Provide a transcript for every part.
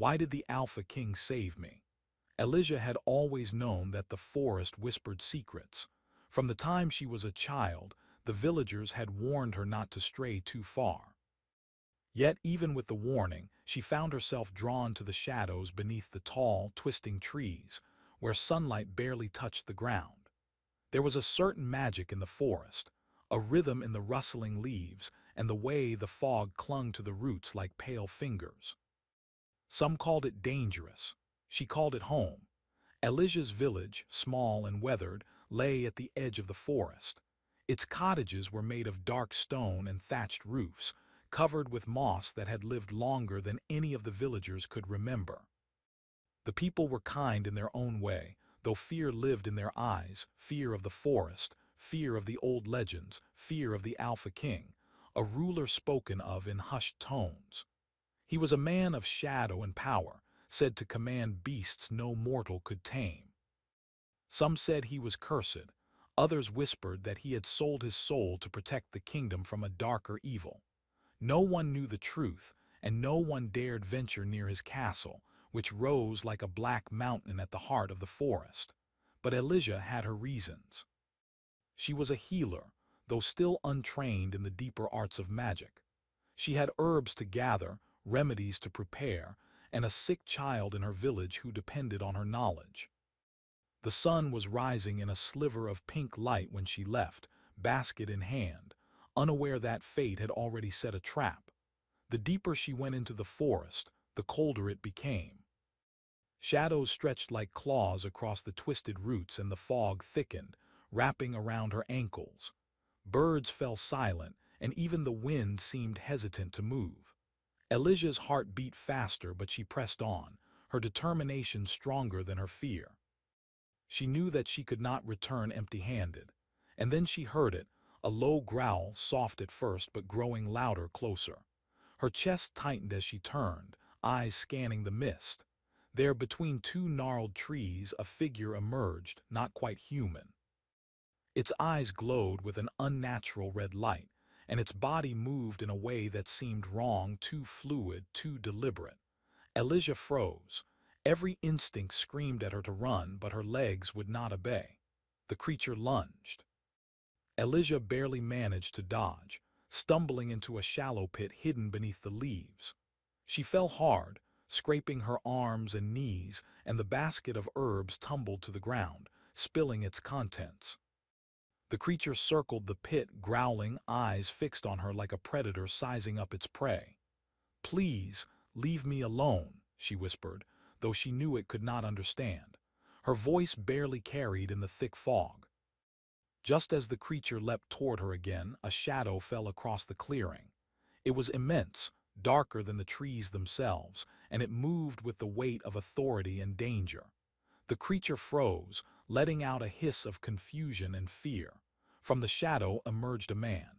Why did the Alpha King save me? Elijah had always known that the forest whispered secrets. From the time she was a child, the villagers had warned her not to stray too far. Yet, even with the warning, she found herself drawn to the shadows beneath the tall, twisting trees, where sunlight barely touched the ground. There was a certain magic in the forest, a rhythm in the rustling leaves, and the way the fog clung to the roots like pale fingers. Some called it dangerous. She called it home. Elijah's village, small and weathered, lay at the edge of the forest. Its cottages were made of dark stone and thatched roofs, covered with moss that had lived longer than any of the villagers could remember. The people were kind in their own way, though fear lived in their eyes, fear of the forest, fear of the old legends, fear of the Alpha King, a ruler spoken of in hushed tones. He was a man of shadow and power, said to command beasts no mortal could tame. Some said he was cursed, others whispered that he had sold his soul to protect the kingdom from a darker evil. No one knew the truth, and no one dared venture near his castle, which rose like a black mountain at the heart of the forest. But Elijah had her reasons. She was a healer, though still untrained in the deeper arts of magic. She had herbs to gather, remedies to prepare, and a sick child in her village who depended on her knowledge. The sun was rising in a sliver of pink light when she left, basket in hand, unaware that fate had already set a trap. The deeper she went into the forest, the colder it became. Shadows stretched like claws across the twisted roots and the fog thickened, wrapping around her ankles. Birds fell silent, and even the wind seemed hesitant to move. Elijah's heart beat faster, but she pressed on, her determination stronger than her fear. She knew that she could not return empty-handed. And then she heard it, a low growl, soft at first but growing louder closer. Her chest tightened as she turned, eyes scanning the mist. There, between two gnarled trees, a figure emerged, not quite human. Its eyes glowed with an unnatural red light, and its body moved in a way that seemed wrong, too fluid, too deliberate. Elijah froze. Every instinct screamed at her to run, but her legs would not obey. The creature lunged. Elijah barely managed to dodge, stumbling into a shallow pit hidden beneath the leaves. She fell hard, scraping her arms and knees, and the basket of herbs tumbled to the ground, spilling its contents. The creature circled the pit, growling, eyes fixed on her like a predator sizing up its prey. "Please, leave me alone," she whispered, though she knew it could not understand. Her voice barely carried in the thick fog. Just as the creature leapt toward her again, a shadow fell across the clearing. It was immense, darker than the trees themselves, and it moved with the weight of authority and danger. The creature froze, letting out a hiss of confusion and fear. From the shadow emerged a man.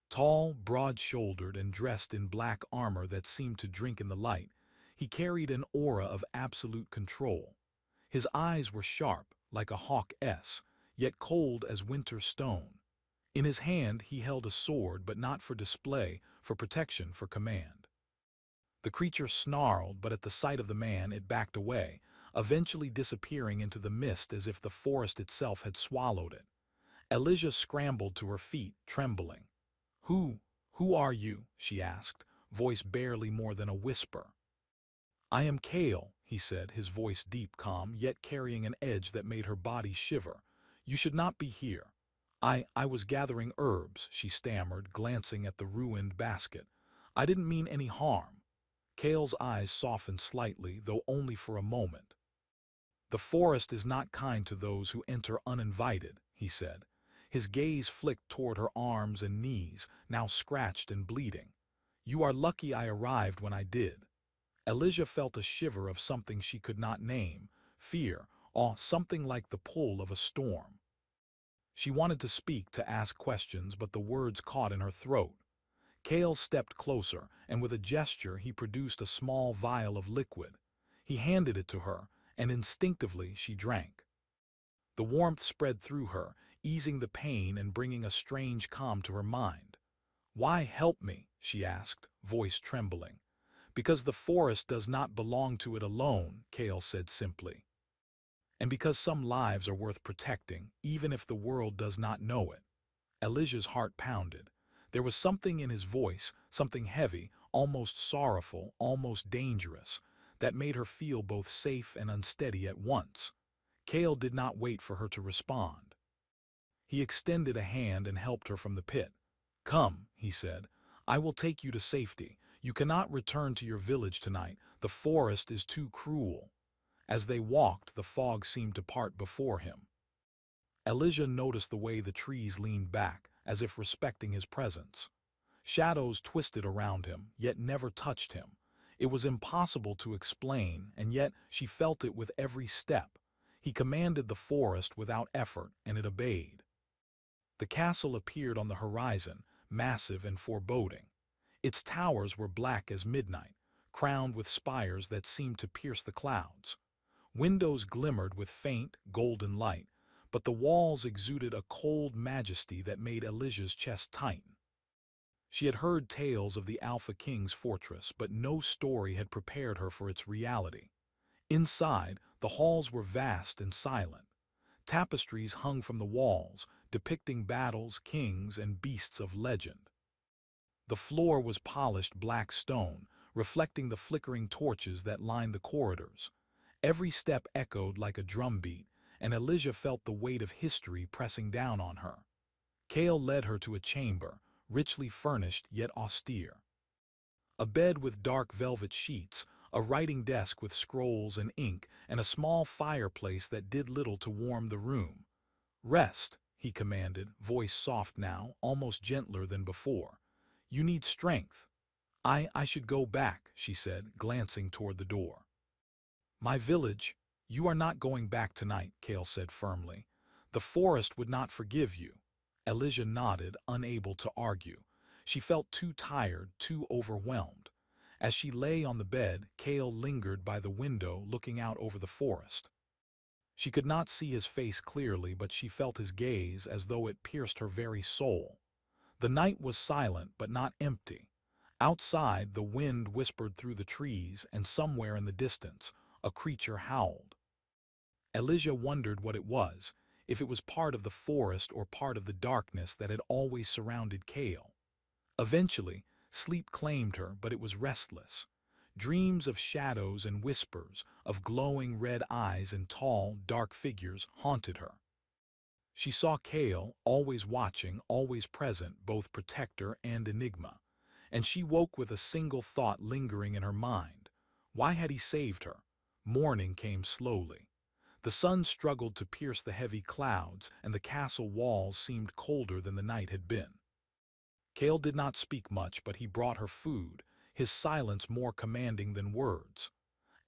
Tall, broad-shouldered, and dressed in black armor that seemed to drink in the light, he carried an aura of absolute control. His eyes were sharp, like a hawk's, yet cold as winter stone. In his hand he held a sword, but not for display, for protection, for command. The creature snarled, but at the sight of the man it backed away, eventually disappearing into the mist as if the forest itself had swallowed it. Elijah scrambled to her feet, trembling. Who are you?" she asked, voice barely more than a whisper. "I am Kale," he said, his voice deep, calm, yet carrying an edge that made her body shiver. "You should not be here." I was gathering herbs," she stammered, glancing at the ruined basket. "I didn't mean any harm." Kale's eyes softened slightly, though only for a moment. "The forest is not kind to those who enter uninvited," he said. His gaze flicked toward her arms and knees, now scratched and bleeding. "You are lucky I arrived when I did." Elijah felt a shiver of something she could not name, fear, awe, something like the pull of a storm. She wanted to speak, to ask questions, but the words caught in her throat. Kale stepped closer, and with a gesture he produced a small vial of liquid. He handed it to her, and instinctively she drank. The warmth spread through her, easing the pain and bringing a strange calm to her mind. "Why help me?" she asked, voice trembling. Because the forest does not belong to it alone, Kale said simply. And because some lives are worth protecting, even if the world does not know it. Elijah's heart pounded. There was something in his voice, something heavy, almost sorrowful, almost dangerous, that made her feel both safe and unsteady at once. Kale did not wait for her to respond. He extended a hand and helped her from the pit. "Come," he said, "I will take you to safety. You cannot return to your village tonight. The forest is too cruel." As they walked, the fog seemed to part before him. Elijah noticed the way the trees leaned back, as if respecting his presence. Shadows twisted around him, yet never touched him. It was impossible to explain, and yet she felt it with every step. He commanded the forest without effort, and it obeyed. The castle appeared on the horizon, massive and foreboding. Its towers were black as midnight, crowned with spires that seemed to pierce the clouds. Windows glimmered with faint, golden light, but the walls exuded a cold majesty that made Elijah's chest tighten. She had heard tales of the Alpha King's fortress, but no story had prepared her for its reality. Inside, the halls were vast and silent. Tapestries hung from the walls, depicting battles, kings, and beasts of legend. The floor was polished black stone, reflecting the flickering torches that lined the corridors. Every step echoed like a drumbeat, and Elijah felt the weight of history pressing down on her. Kale led her to a chamber, richly furnished yet austere. A bed with dark velvet sheets, a writing desk with scrolls and ink, and a small fireplace that did little to warm the room. "Rest," he commanded, voice soft now, almost gentler than before. "You need strength." I should go back," she said, glancing toward the door. "My village?" "You are not going back tonight," Kale said firmly. "The forest would not forgive you." Elijah nodded, unable to argue. She felt too tired, too overwhelmed. As she lay on the bed, Kale lingered by the window, looking out over the forest. She could not see his face clearly, but she felt his gaze as though it pierced her very soul. The night was silent, but not empty. Outside, the wind whispered through the trees, and somewhere in the distance, a creature howled. Elijah wondered what it was, if it was part of the forest or part of the darkness that had always surrounded Kale. Eventually, sleep claimed her, but it was restless. Dreams of shadows and whispers, of glowing red eyes and tall, dark figures haunted her. She saw Kale, always watching, always present, both protector and enigma. And she woke with a single thought lingering in her mind. Why had he saved her? Morning came slowly. The sun struggled to pierce the heavy clouds, and the castle walls seemed colder than the night had been. Kale did not speak much, but he brought her food, his silence more commanding than words.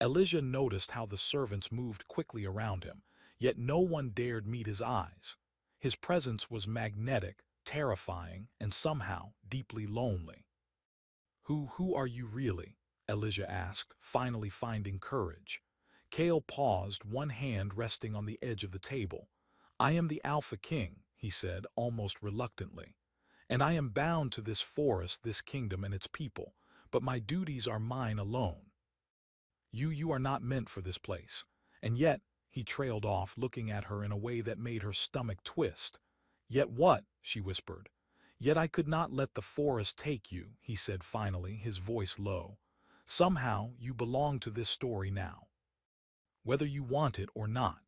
Elijah noticed how the servants moved quickly around him, yet no one dared meet his eyes. His presence was magnetic, terrifying, and somehow deeply lonely. Who are you really?" Elijah asked, finally finding courage. Kale paused, one hand resting on the edge of the table. "I am the Alpha King," he said, almost reluctantly. "And I am bound to this forest, this kingdom, and its people, but my duties are mine alone. You are not meant for this place." And yet, he trailed off, looking at her in a way that made her stomach twist. "Yet what?" she whispered. "Yet I could not let the forest take you," he said finally, his voice low. "Somehow, you belong to this story now. Whether you want it or not."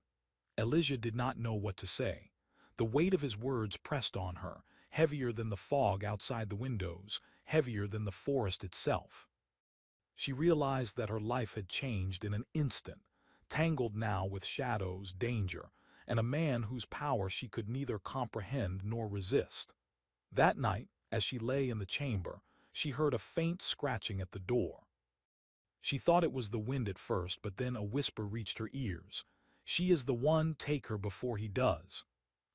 Elijah did not know what to say. The weight of his words pressed on her, heavier than the fog outside the windows, heavier than the forest itself. She realized that her life had changed in an instant, tangled now with shadows, danger, and a man whose power she could neither comprehend nor resist. That night, as she lay in the chamber, she heard a faint scratching at the door. She thought it was the wind at first, but then a whisper reached her ears. "She is the one, take her before he does."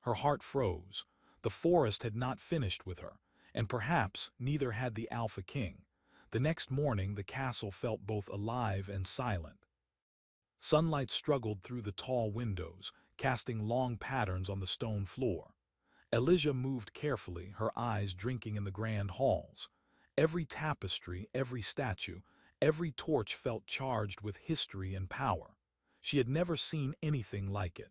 Her heart froze. The forest had not finished with her, and perhaps neither had the Alpha King. The next morning the castle felt both alive and silent. Sunlight struggled through the tall windows, casting long patterns on the stone floor. Elijah moved carefully, her eyes drinking in the grand halls. Every tapestry, every statue, Every torch felt charged with history and power. She had never seen anything like it.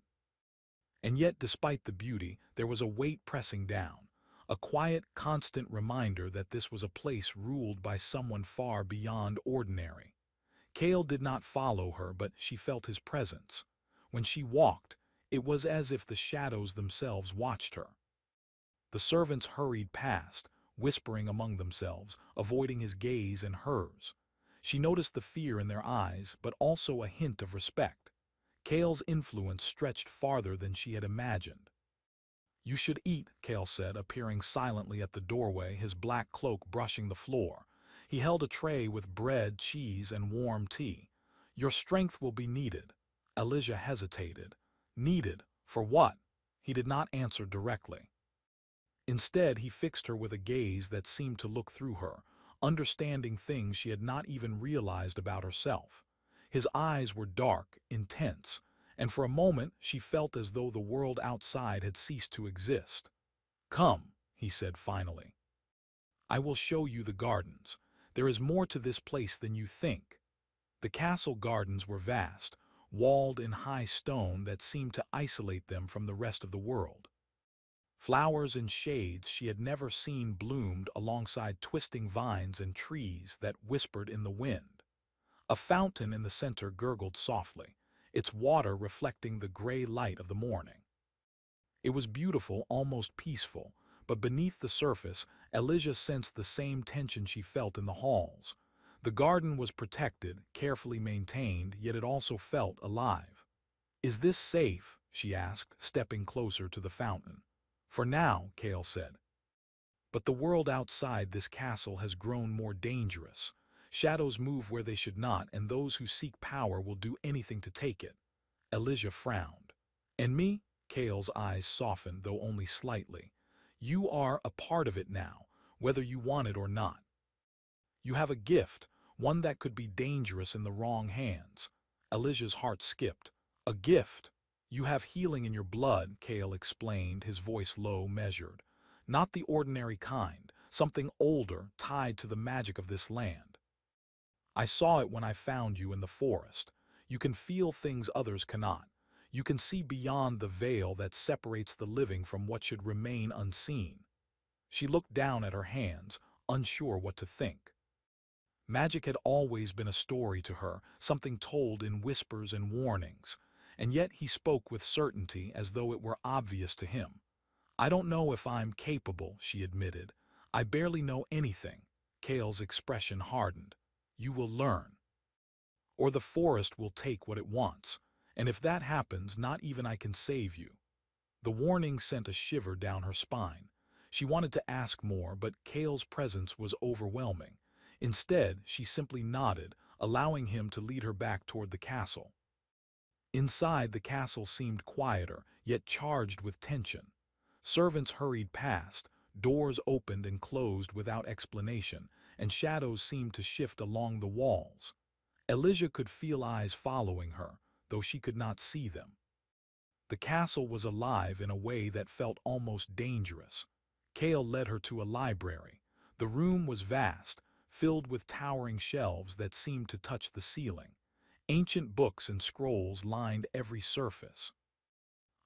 And yet, despite the beauty, there was a weight pressing down, a quiet, constant reminder that this was a place ruled by someone far beyond ordinary. Kale did not follow her, but she felt his presence. When she walked, it was as if the shadows themselves watched her. The servants hurried past, whispering among themselves, avoiding his gaze and hers. She noticed the fear in their eyes, but also a hint of respect. Kale's influence stretched farther than she had imagined. "You should eat," Kale said, appearing silently at the doorway, his black cloak brushing the floor. He held a tray with bread, cheese, and warm tea. "Your strength will be needed." Elijah hesitated. Needed? For what? He did not answer directly. Instead, he fixed her with a gaze that seemed to look through her, understanding things she had not even realized about herself. His eyes were dark, intense, and for a moment she felt as though the world outside had ceased to exist. "Come," he said finally. "I will show you the gardens. There is more to this place than you think." The castle gardens were vast, walled in high stone that seemed to isolate them from the rest of the world. Flowers and shades she had never seen bloomed alongside twisting vines and trees that whispered in the wind. A fountain in the center gurgled softly, its water reflecting the gray light of the morning. It was beautiful, almost peaceful, but beneath the surface, Elijah sensed the same tension she felt in the halls. The garden was protected, carefully maintained, yet it also felt alive. "Is this safe?" she asked, stepping closer to the fountain. "For now," Kale said. "But the world outside this castle has grown more dangerous. Shadows move where they should not, and those who seek power will do anything to take it." Elijah frowned. "And me?" Kale's eyes softened, though only slightly. "You are a part of it now, whether you want it or not. You have a gift, one that could be dangerous in the wrong hands." Elijah's heart skipped. "A gift? You have healing in your blood," Kale explained, his voice low, measured. "Not the ordinary kind, something older, tied to the magic of this land. I saw it when I found you in the forest. You can feel things others cannot. You can see beyond the veil that separates the living from what should remain unseen." She looked down at her hands, unsure what to think. Magic had always been a story to her, something told in whispers and warnings, and yet he spoke with certainty as though it were obvious to him. "I don't know if I'm capable," she admitted. "I barely know anything." Kale's expression hardened. "You will learn. Or the forest will take what it wants, and if that happens, not even I can save you." The warning sent a shiver down her spine. She wanted to ask more, but Kale's presence was overwhelming. Instead, she simply nodded, allowing him to lead her back toward the castle. Inside, the castle seemed quieter, yet charged with tension. Servants hurried past, doors opened and closed without explanation, and shadows seemed to shift along the walls. Elijah could feel eyes following her, though she could not see them. The castle was alive in a way that felt almost dangerous. Kale led her to a library. The room was vast, filled with towering shelves that seemed to touch the ceiling. Ancient books and scrolls lined every surface.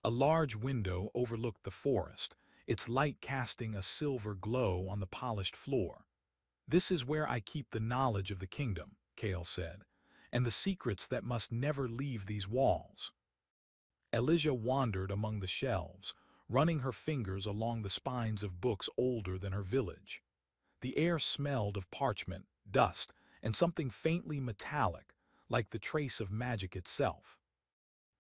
A large window overlooked the forest, its light casting a silver glow on the polished floor. "This is where I keep the knowledge of the kingdom," Kale said, "and the secrets that must never leave these walls." Elijah wandered among the shelves, running her fingers along the spines of books older than her village. The air smelled of parchment, dust, and something faintly metallic, like the trace of magic itself.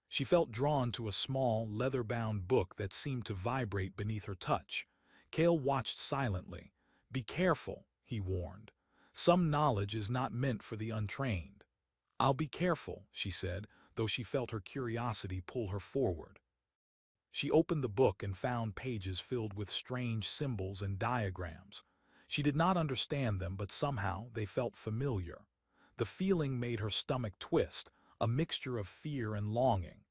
She felt drawn to a small, leather-bound book that seemed to vibrate beneath her touch. Kale watched silently. "Be careful," he warned. "Some knowledge is not meant for the untrained." "I'll be careful," she said, though she felt her curiosity pull her forward. She opened the book and found pages filled with strange symbols and diagrams. She did not understand them, but somehow they felt familiar. The feeling made her stomach twist, a mixture of fear and longing.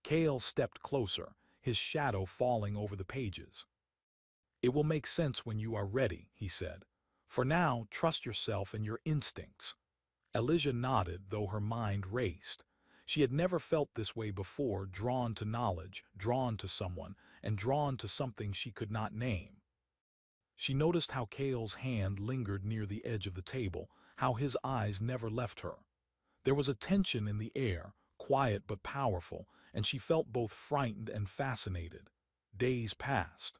Kale stepped closer, his shadow falling over the pages. "It will make sense when you are ready," he said. "For now, trust yourself and your instincts." Elijah nodded, though her mind raced. She had never felt this way before, drawn to knowledge, drawn to someone, and drawn to something she could not name. She noticed how Cale's hand lingered near the edge of the table, how his eyes never left her. There was a tension in the air, quiet but powerful, and she felt both frightened and fascinated. Days passed.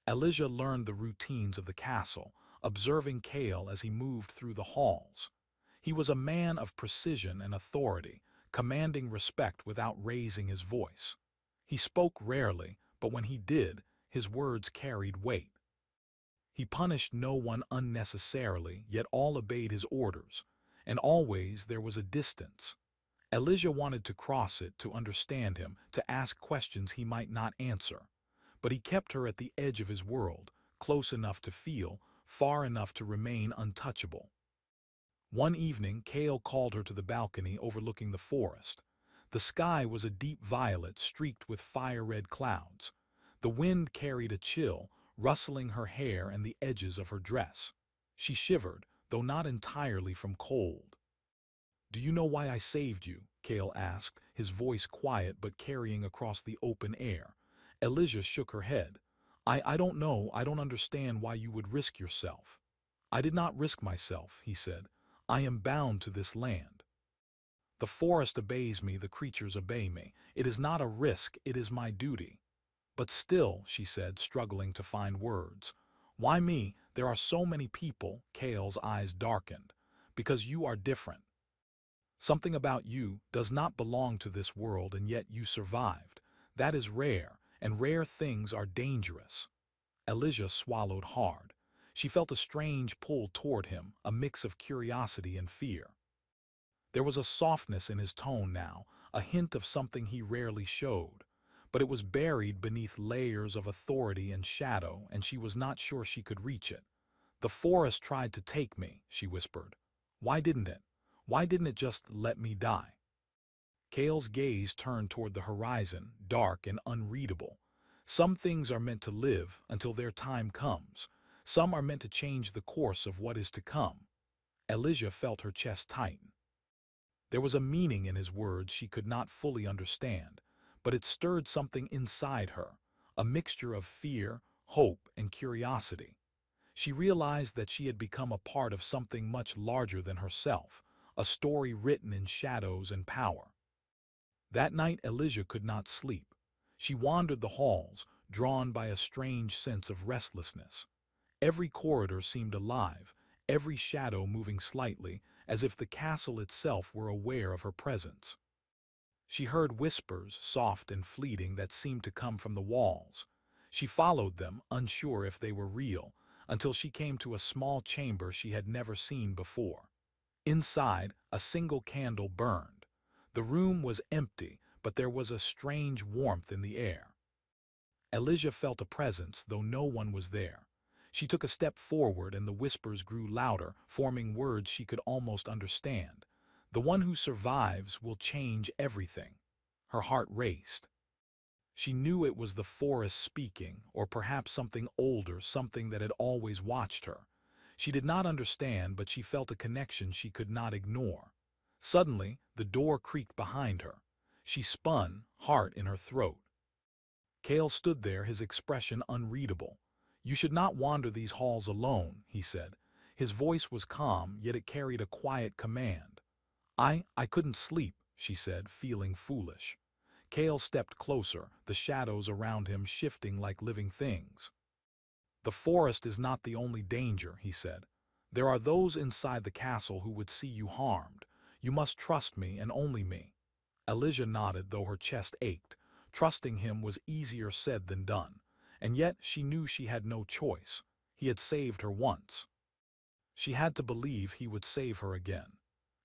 Elijah learned the routines of the castle, observing Cale as he moved through the halls. He was a man of precision and authority, commanding respect without raising his voice. He spoke rarely, but when he did, his words carried weight. He punished no one unnecessarily, yet all obeyed his orders, and always there was a distance. Elijah wanted to cross it, to understand him, to ask questions he might not answer. But he kept her at the edge of his world, close enough to feel, far enough to remain untouchable. One evening, Cale called her to the balcony overlooking the forest. The sky was a deep violet streaked with fire-red clouds. The wind carried a chill, rustling her hair and the edges of her dress. She shivered, though not entirely from cold. "Do you know why I saved you?" Cale asked, his voice quiet but carrying across the open air. Elijah shook her head. I don't know, I don't understand why you would risk yourself." "I did not risk myself," he said. "I am bound to this land. The forest obeys me, the creatures obey me. It is not a risk, it is my duty." "But still," she said, struggling to find words. "Why me? There are so many people." Cale's eyes darkened. "Because you are different. Something about you does not belong to this world, and yet you survived. That is rare, and rare things are dangerous." Elijah swallowed hard. She felt a strange pull toward him, a mix of curiosity and fear. There was a softness in his tone now, a hint of something he rarely showed. But it was buried beneath layers of authority and shadow, and she was not sure she could reach it. "The forest tried to take me," she whispered. "Why didn't it? Why didn't it just let me die?" Cale's gaze turned toward the horizon, dark and unreadable. "Some things are meant to live until their time comes. Some are meant to change the course of what is to come." Elijah felt her chest tighten. There was a meaning in his words she could not fully understand, but it stirred something inside her, a mixture of fear, hope, and curiosity. She realized that she had become a part of something much larger than herself, a story written in shadows and power. That night Elijah could not sleep. She wandered the halls, drawn by a strange sense of restlessness. Every corridor seemed alive, every shadow moving slightly, as if the castle itself were aware of her presence. She heard whispers, soft and fleeting, that seemed to come from the walls. She followed them, unsure if they were real, until she came to a small chamber she had never seen before. Inside, a single candle burned. The room was empty, but there was a strange warmth in the air. Elijah felt a presence, though no one was there. She took a step forward, and the whispers grew louder, forming words she could almost understand. "The one who survives will change everything." Her heart raced. She knew it was the forest speaking, or perhaps something older, something that had always watched her. She did not understand, but she felt a connection she could not ignore. Suddenly, the door creaked behind her. She spun, heart in her throat. Cale stood there, his expression unreadable. "You should not wander these halls alone," he said. His voice was calm, yet it carried a quiet command. I couldn't sleep," she said, feeling foolish. Cale stepped closer, the shadows around him shifting like living things. "The forest is not the only danger," he said. "There are those inside the castle who would see you harmed. You must trust me, and only me." Elijah nodded, though her chest ached. Trusting him was easier said than done, and yet she knew she had no choice. He had saved her once. She had to believe he would save her again.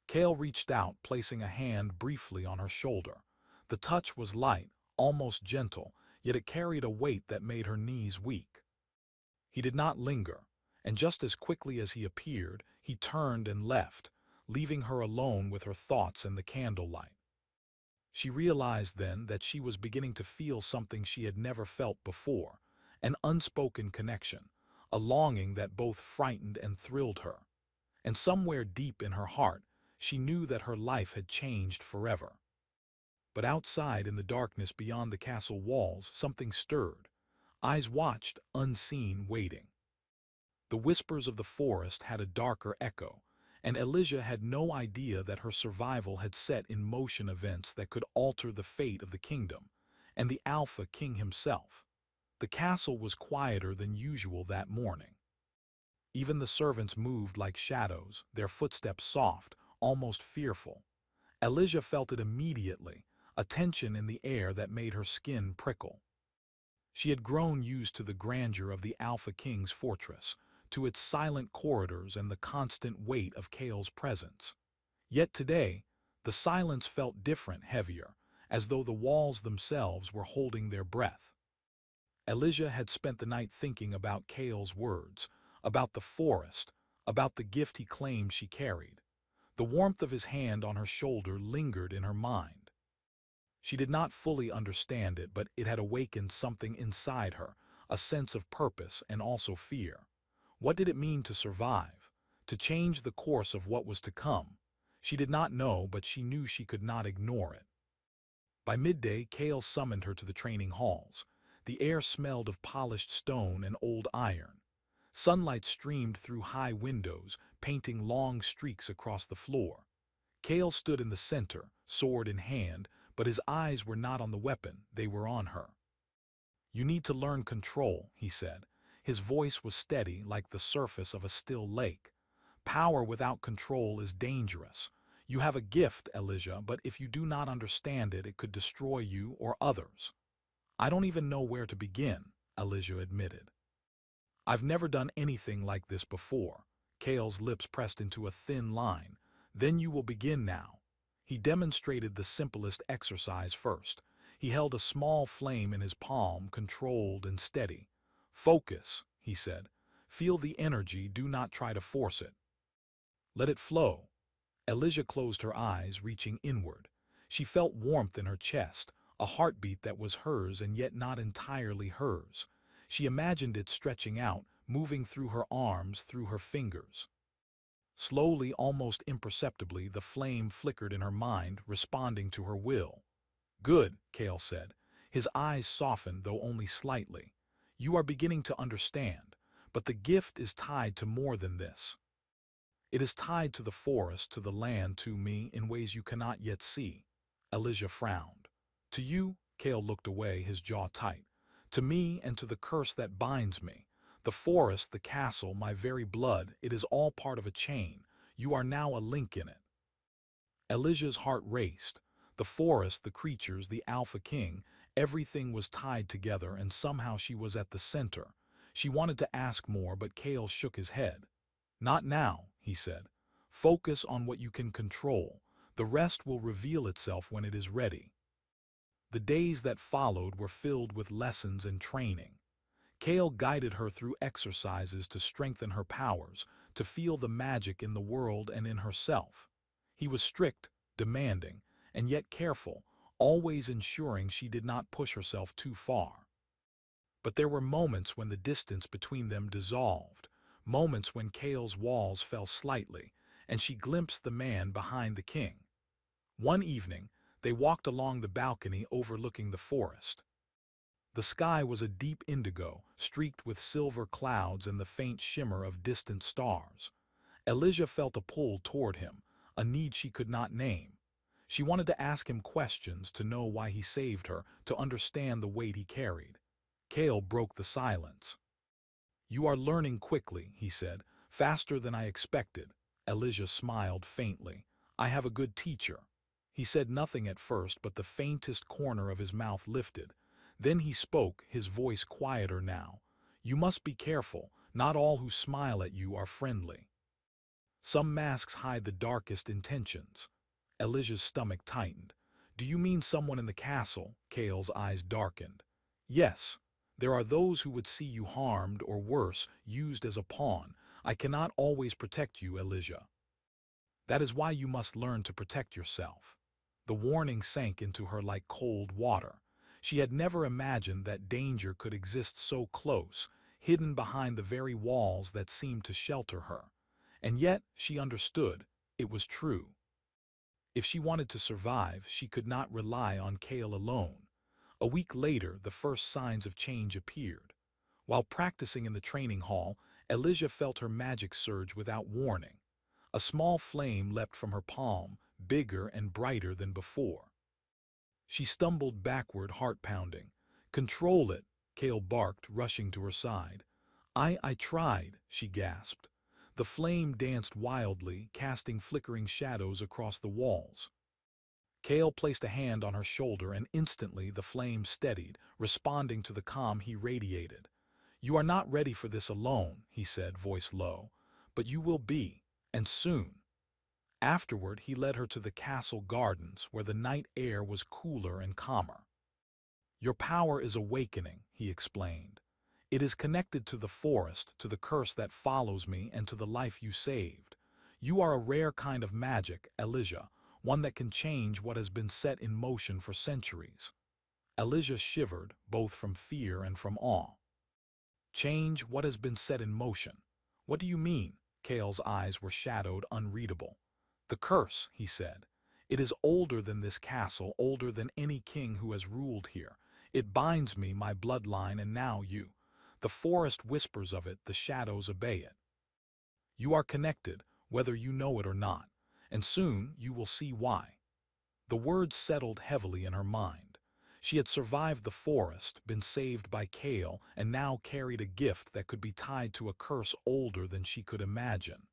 Cale reached out, placing a hand briefly on her shoulder. The touch was light, almost gentle, yet it carried a weight that made her knees weak. He did not linger, and just as quickly as he appeared, he turned and left, leaving her alone with her thoughts and the candlelight. She realized then that she was beginning to feel something she had never felt before, an unspoken connection, a longing that both frightened and thrilled her. And somewhere deep in her heart, she knew that her life had changed forever. But outside in the darkness beyond the castle walls, something stirred. Eyes watched, unseen, waiting. The whispers of the forest had a darker echo, and Elijah had no idea that her survival had set in motion events that could alter the fate of the kingdom, and the Alpha King himself. The castle was quieter than usual that morning. Even the servants moved like shadows, their footsteps soft, almost fearful. Elijah felt it immediately, a tension in the air that made her skin prickle. She had grown used to the grandeur of the Alpha King's fortress, to its silent corridors and the constant weight of Kale's presence. Yet today, the silence felt different, heavier, as though the walls themselves were holding their breath. Elijah had spent the night thinking about Kale's words, about the forest, about the gift he claimed she carried. The warmth of his hand on her shoulder lingered in her mind. She did not fully understand it, but it had awakened something inside her, a sense of purpose and also fear. What did it mean to survive? To change the course of what was to come? She did not know, but she knew she could not ignore it. By midday, Kale summoned her to the training halls. The air smelled of polished stone and old iron. Sunlight streamed through high windows, painting long streaks across the floor. Kale stood in the center, sword in hand, but his eyes were not on the weapon, they were on her. "You need to learn control," he said. His voice was steady, like the surface of a still lake. "Power without control is dangerous. You have a gift, Elijah, but if you do not understand it, it could destroy you or others." "I don't even know where to begin," Elijah admitted. "I've never done anything like this before." Kale's lips pressed into a thin line. "Then you will begin now." He demonstrated the simplest exercise first. He held a small flame in his palm, controlled and steady. "Focus," he said. "Feel the energy, do not try to force it. Let it flow." Elijah closed her eyes, reaching inward. She felt warmth in her chest, a heartbeat that was hers and yet not entirely hers. She imagined it stretching out, moving through her arms, through her fingers. Slowly, almost imperceptibly, the flame flickered in her mind, responding to her will. "Good," Kale said. His eyes softened, though only slightly. "You are beginning to understand, but the gift is tied to more than this. It is tied to the forest, to the land, to me, in ways you cannot yet see." Elijah frowned. "To you?" Kale looked away, his jaw tight. "To me and to the curse that binds me. The forest, the castle, my very blood, it is all part of a chain. You are now a link in it." Elijah's heart raced. The forest, the creatures, the Alpha King, everything was tied together, and somehow she was at the center. She wanted to ask more, but Kale shook his head. "Not now," he said. "Focus on what you can control. The rest will reveal itself when it is ready." The days that followed were filled with lessons and training. Kale guided her through exercises to strengthen her powers, to feel the magic in the world and in herself. He was strict, demanding, and yet careful, always ensuring she did not push herself too far. But there were moments when the distance between them dissolved, moments when Kale's walls fell slightly, and she glimpsed the man behind the king. One evening, they walked along the balcony overlooking the forest. The sky was a deep indigo, streaked with silver clouds and the faint shimmer of distant stars. Elijah felt a pull toward him, a need she could not name. She wanted to ask him questions, to know why he saved her, to understand the weight he carried. Kale broke the silence. "You are learning quickly," he said, "faster than I expected." Elijah smiled faintly. "I have a good teacher." He said nothing at first, but the faintest corner of his mouth lifted. Then he spoke, his voice quieter now. "You must be careful. Not all who smile at you are friendly. Some masks hide the darkest intentions." Elijah's stomach tightened. "Do you mean someone in the castle?" Kale's eyes darkened. "Yes. There are those who would see you harmed, or worse, used as a pawn. I cannot always protect you, Elijah. That is why you must learn to protect yourself." The warning sank into her like cold water. She had never imagined that danger could exist so close, hidden behind the very walls that seemed to shelter her. And yet, she understood, it was true. If she wanted to survive, she could not rely on Kale alone. A week later, the first signs of change appeared. While practicing in the training hall, Elijah felt her magic surge without warning. A small flame leapt from her palm, bigger and brighter than before. She stumbled backward, heart pounding. "Control it," Kale barked, rushing to her side. I tried," she gasped. The flame danced wildly, casting flickering shadows across the walls. Kale placed a hand on her shoulder, and instantly the flame steadied, responding to the calm he radiated. "You are not ready for this alone," he said, voice low, "but you will be, and soon." Afterward, he led her to the castle gardens, where the night air was cooler and calmer. "Your power is awakening," he explained. "It is connected to the forest, to the curse that follows me, and to the life you saved. You are a rare kind of magic, Elijah, one that can change what has been set in motion for centuries." Elijah shivered, both from fear and from awe. "Change what has been set in motion? What do you mean?" Kale's eyes were shadowed, unreadable. "The curse," he said. "It is older than this castle, older than any king who has ruled here. It binds me, my bloodline, and now you. The forest whispers of it, the shadows obey it. You are connected, whether you know it or not, and soon you will see why." The words settled heavily in her mind. She had survived the forest, been saved by Kale, and now carried a gift that could be tied to a curse older than she could imagine.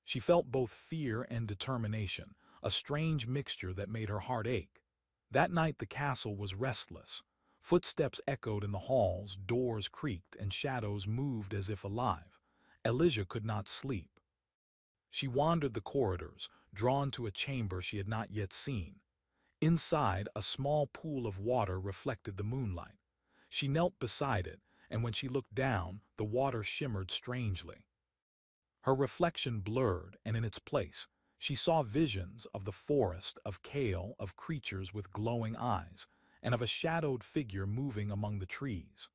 She felt both fear and determination, a strange mixture that made her heart ache. That night the castle was restless. Footsteps echoed in the halls, doors creaked, and shadows moved as if alive. Elijah could not sleep. She wandered the corridors, drawn to a chamber she had not yet seen. Inside, a small pool of water reflected the moonlight. She knelt beside it, and when she looked down, the water shimmered strangely. Her reflection blurred, and in its place, she saw visions of the forest, of Kale, of creatures with glowing eyes, and of a shadowed figure moving among the trees.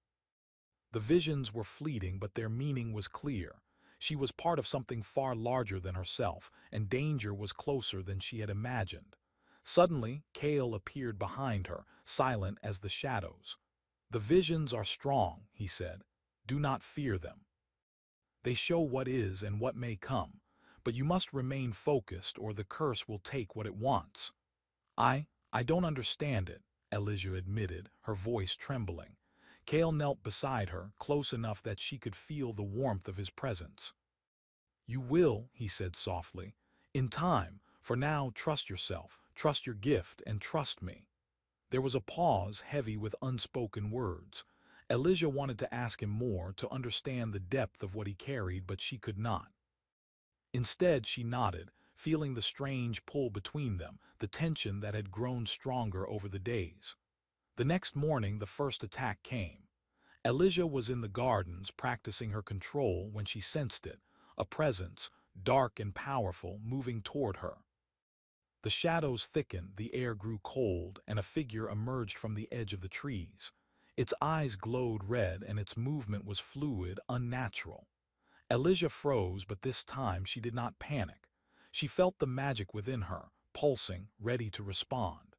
The visions were fleeting, but their meaning was clear. She was part of something far larger than herself, and danger was closer than she had imagined. Suddenly, Kale appeared behind her, silent as the shadows. "The visions are strong," he said. "Do not fear them. They show what is and what may come, but you must remain focused or the curse will take what it wants." I don't understand it," Elijah admitted, her voice trembling. Kale knelt beside her, close enough that she could feel the warmth of his presence. "You will," he said softly. "In time. For now, trust yourself, trust your gift, and trust me." There was a pause, heavy with unspoken words. Elijah wanted to ask him more, to understand the depth of what he carried, but she could not. Instead, she nodded, feeling the strange pull between them, the tension that had grown stronger over the days. The next morning, the first attack came. Elijah was in the gardens, practicing her control, when she sensed it, a presence, dark and powerful, moving toward her. The shadows thickened, the air grew cold, and a figure emerged from the edge of the trees. Its eyes glowed red, and its movement was fluid, unnatural. Elijah froze, but this time she did not panic. She felt the magic within her, pulsing, ready to respond.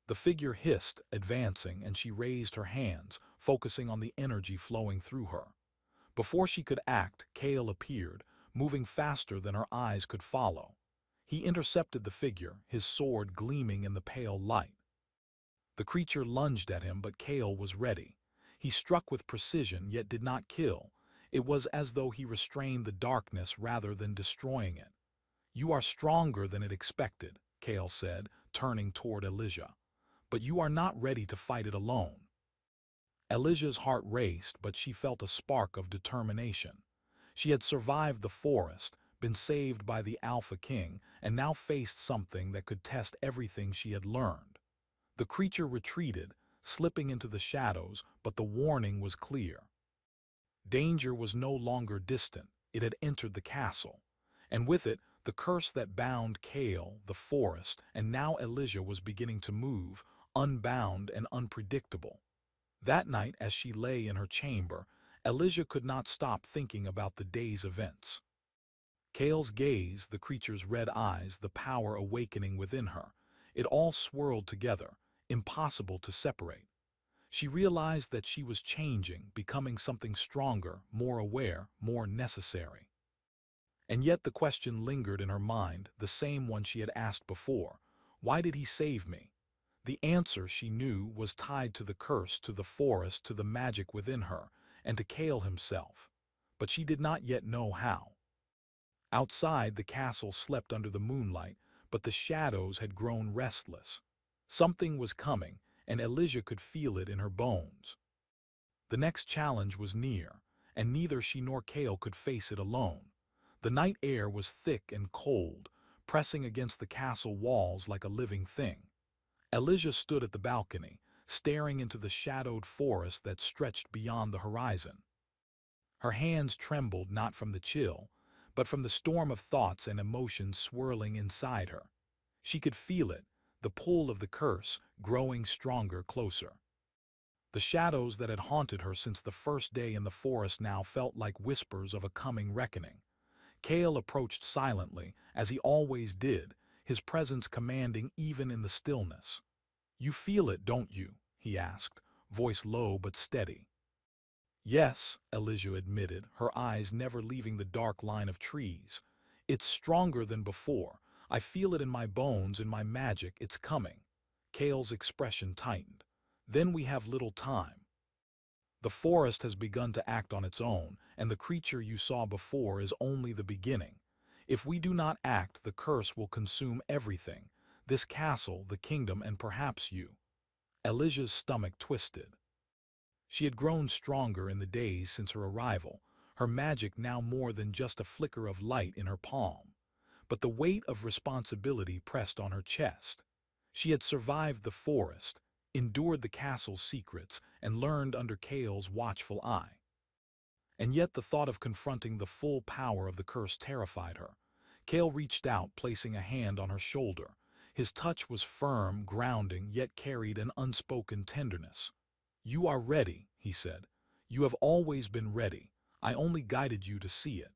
The figure hissed, advancing, and she raised her hands, focusing on the energy flowing through her. Before she could act, Kale appeared, moving faster than her eyes could follow. He intercepted the figure, his sword gleaming in the pale light. The creature lunged at him, but Kale was ready. He struck with precision, yet did not kill. It was as though he restrained the darkness rather than destroying it. "You are stronger than it expected," Kale said, turning toward Elijah. "But you are not ready to fight it alone." Elijah's heart raced, but she felt a spark of determination. She had survived the forest, been saved by the Alpha King, and now faced something that could test everything she had learned. The creature retreated, slipping into the shadows, but the warning was clear. Danger was no longer distant. It had entered the castle. And with it, the curse that bound Kale, the forest, and now Elijah was beginning to move, unbound and unpredictable. That night, as she lay in her chamber, Elijah could not stop thinking about the day's events. Kale's gaze, the creature's red eyes, the power awakening within her. It all swirled together, impossible to separate. She realized that she was changing, becoming something stronger, more aware, more necessary. And yet the question lingered in her mind, the same one she had asked before. Why did he save me? The answer, she knew, was tied to the curse, to the forest, to the magic within her, and to Kale himself. But she did not yet know how. Outside, the castle slept under the moonlight, but the shadows had grown restless. Something was coming, and Elijah could feel it in her bones. The next challenge was near, and neither she nor Kale could face it alone. The night air was thick and cold, pressing against the castle walls like a living thing. Elijah stood at the balcony, staring into the shadowed forest that stretched beyond the horizon. Her hands trembled not from the chill, but from the storm of thoughts and emotions swirling inside her. She could feel it, the pull of the curse, growing stronger, closer. The shadows that had haunted her since the first day in the forest now felt like whispers of a coming reckoning. Kale approached silently, as he always did, his presence commanding even in the stillness. "You feel it, don't you?" he asked, voice low but steady. "Yes," Elijah admitted, her eyes never leaving the dark line of trees. "It's stronger than before. I feel it in my bones, in my magic. It's coming." Kale's expression tightened. "Then we have little time. The forest has begun to act on its own, and the creature you saw before is only the beginning. If we do not act, the curse will consume everything, this castle, the kingdom, and perhaps you." Elijah's stomach twisted. She had grown stronger in the days since her arrival, her magic now more than just a flicker of light in her palm. But the weight of responsibility pressed on her chest. She had survived the forest, endured the castle's secrets, and learned under Kale's watchful eye. And yet the thought of confronting the full power of the curse terrified her. Kale reached out, placing a hand on her shoulder. His touch was firm, grounding, yet carried an unspoken tenderness. "You are ready," he said. "You have always been ready. I only guided you to see it."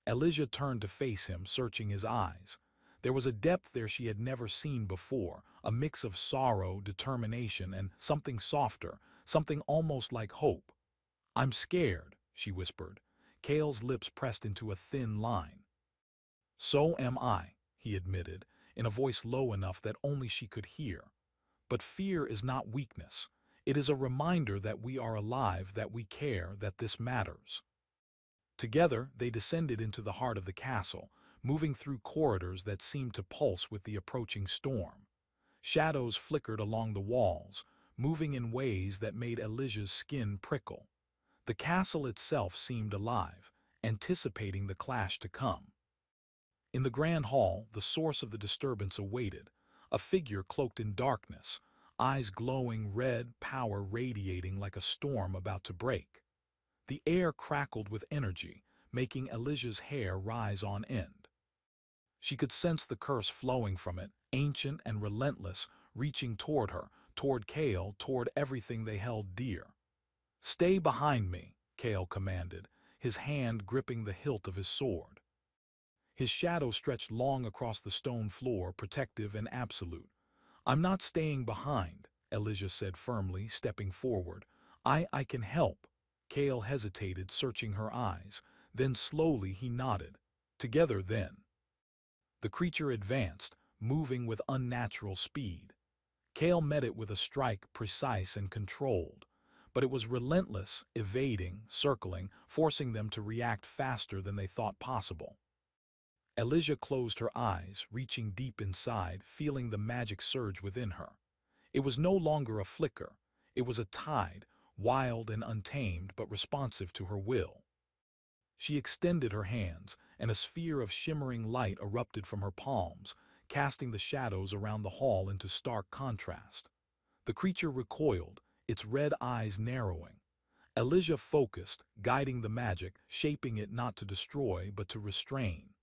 Elijah turned to face him, searching his eyes. There was a depth there she had never seen before, a mix of sorrow, determination, and something softer, something almost like hope. "I'm scared," she whispered. Kale's lips pressed into a thin line. "So am I," he admitted, in a voice low enough that only she could hear. "But fear is not weakness. It is a reminder that we are alive, that we care, that this matters." Together, they descended into the heart of the castle, moving through corridors that seemed to pulse with the approaching storm. Shadows flickered along the walls, moving in ways that made Elijah's skin prickle. The castle itself seemed alive, anticipating the clash to come. In the grand hall, the source of the disturbance awaited, a figure cloaked in darkness, eyes glowing red, power radiating like a storm about to break. The air crackled with energy, making Elijah's hair rise on end. She could sense the curse flowing from it, ancient and relentless, reaching toward her, toward Kale, toward everything they held dear. "Stay behind me," Kale commanded, his hand gripping the hilt of his sword. His shadow stretched long across the stone floor, protective and absolute. "I'm not staying behind," Elijah said firmly, stepping forward. I can help." Kale hesitated, searching her eyes. Then slowly he nodded. "Together, then." The creature advanced, moving with unnatural speed. Kale met it with a strike, precise and controlled. But it was relentless, evading, circling, forcing them to react faster than they thought possible. Elijah closed her eyes, reaching deep inside, feeling the magic surge within her. It was no longer a flicker. It was a tide, wild and untamed, but responsive to her will. She extended her hands, and a sphere of shimmering light erupted from her palms, casting the shadows around the hall into stark contrast. The creature recoiled, its red eyes narrowing. Elijah focused, guiding the magic, shaping it not to destroy, but to restrain.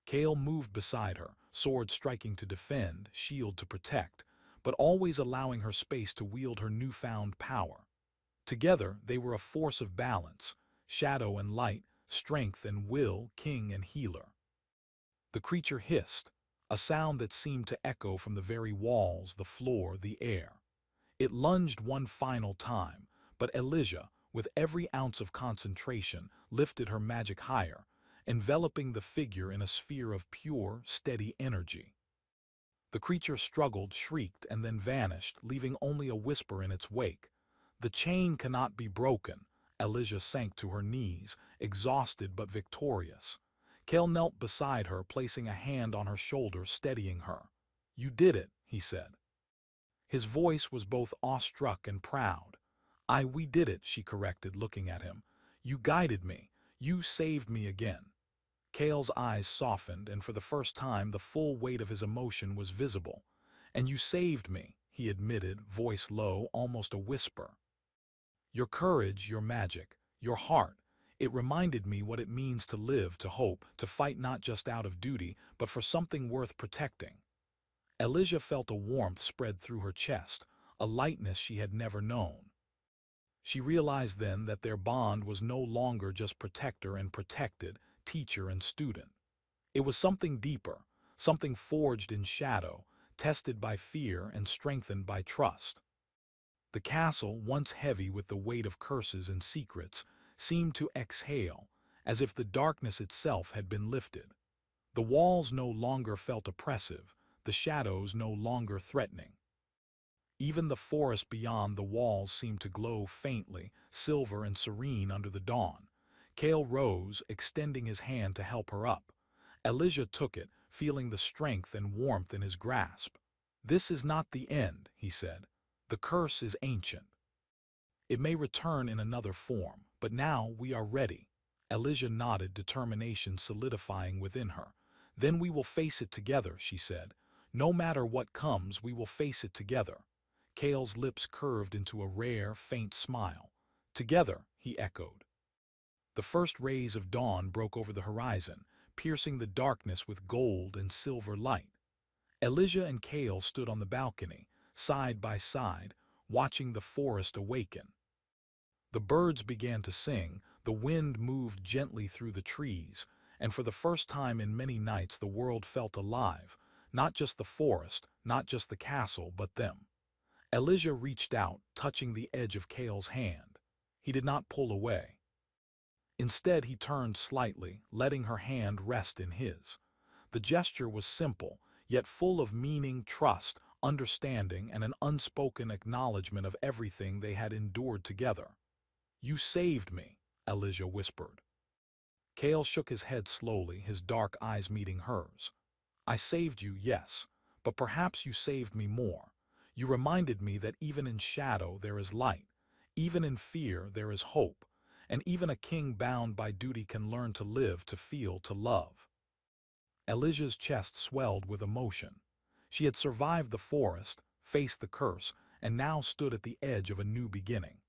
Kale moved beside her, sword striking to defend, shield to protect, but always allowing her space to wield her newfound power. Together, they were a force of balance, shadow and light, strength and will, king and healer. The creature hissed, a sound that seemed to echo from the very walls, the floor, the air. It lunged one final time, but Elijah, with every ounce of concentration, lifted her magic higher, enveloping the figure in a sphere of pure, steady energy. The creature struggled, shrieked, and then vanished, leaving only a whisper in its wake. The chain cannot be broken. Elijah sank to her knees, exhausted but victorious. Kale knelt beside her, placing a hand on her shoulder, steadying her. "You did it," he said. His voice was both awestruck and proud. We did it," she corrected, looking at him. "You guided me. You saved me again." Kale's eyes softened, and for the first time the full weight of his emotion was visible. "And you saved me," he admitted, voice low, almost a whisper. "Your courage, your magic, your heart. It reminded me what it means to live, to hope, to fight not just out of duty, but for something worth protecting." Elijah felt a warmth spread through her chest, a lightness she had never known. She realized then that their bond was no longer just protector and protected, teacher and student. It was something deeper, something forged in shadow, tested by fear and strengthened by trust. The castle, once heavy with the weight of curses and secrets, seemed to exhale, as if the darkness itself had been lifted. The walls no longer felt oppressive, the shadows no longer threatening. Even the forest beyond the walls seemed to glow faintly, silver and serene under the dawn. Kale rose, extending his hand to help her up. Elijah took it, feeling the strength and warmth in his grasp. "This is not the end," he said. "The curse is ancient. It may return in another form, but now we are ready." Elijah nodded, determination solidifying within her. "Then we will face it together," she said. "No matter what comes, we will face it together." Kale's lips curved into a rare, faint smile. "Together," he echoed. The first rays of dawn broke over the horizon, piercing the darkness with gold and silver light. Elijah and Kale stood on the balcony, side by side, watching the forest awaken. The birds began to sing, the wind moved gently through the trees, and for the first time in many nights the world felt alive, not just the forest, not just the castle, but them. Elijah reached out, touching the edge of Kale's hand. He did not pull away. Instead, he turned slightly, letting her hand rest in his. The gesture was simple, yet full of meaning, trust, understanding, and an unspoken acknowledgement of everything they had endured together. "You saved me," Elijah whispered. Kale shook his head slowly, his dark eyes meeting hers. "I saved you, yes, but perhaps you saved me more. You reminded me that even in shadow there is light, even in fear there is hope, and even a king bound by duty can learn to live, to feel, to love." Elijah's chest swelled with emotion. She had survived the forest, faced the curse, and now stood at the edge of a new beginning.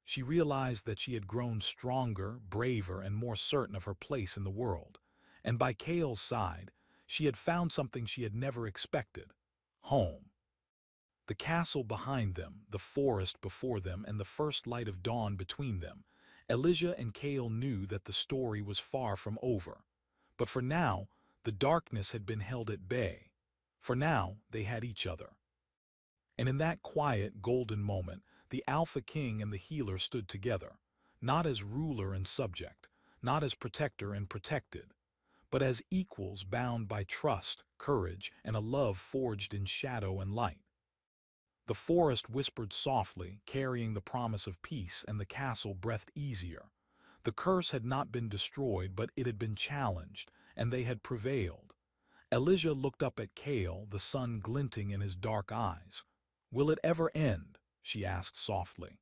She realized that she had grown stronger, braver, and more certain of her place in the world, and by Kale's side, she had found something she had never expected: home. The castle behind them, the forest before them, and the first light of dawn between them, Elijah and Kale knew that the story was far from over. But for now, the darkness had been held at bay. For now, they had each other. And in that quiet, golden moment, the Alpha King and the healer stood together, not as ruler and subject, not as protector and protected, but as equals bound by trust, courage, and a love forged in shadow and light. The forest whispered softly, carrying the promise of peace, and the castle breathed easier. The curse had not been destroyed, but it had been challenged, and they had prevailed. Elijah looked up at Kale, the sun glinting in his dark eyes. "Will it ever end?" she asked softly.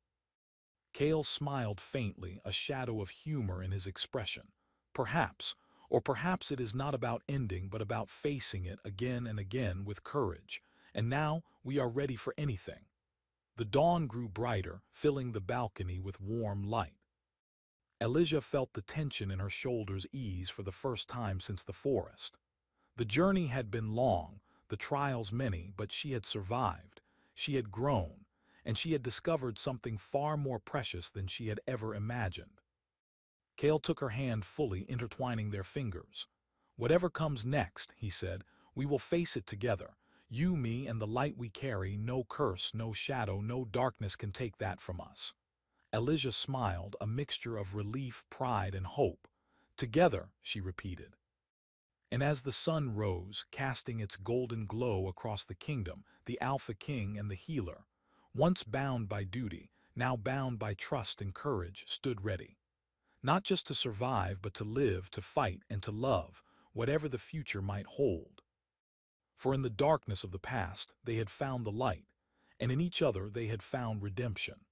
Kale smiled faintly, a shadow of humor in his expression. "Perhaps, or perhaps it is not about ending, but about facing it again and again with courage. And now we are ready for anything." The dawn grew brighter, filling the balcony with warm light. Elijah felt the tension in her shoulders ease for the first time since the forest. The journey had been long, the trials many, but she had survived. She had grown, and she had discovered something far more precious than she had ever imagined. Kale took her hand fully, intertwining their fingers. "Whatever comes next," he said, "we will face it together. You, me, and the light we carry. No curse, no shadow, no darkness can take that from us." Elijah smiled, a mixture of relief, pride, and hope. "Together," she repeated. And as the sun rose, casting its golden glow across the kingdom, the Alpha King and the healer, once bound by duty, now bound by trust and courage, stood ready. Not just to survive, but to live, to fight, and to love, whatever the future might hold. For in the darkness of the past, they had found the light, and in each other they had found redemption.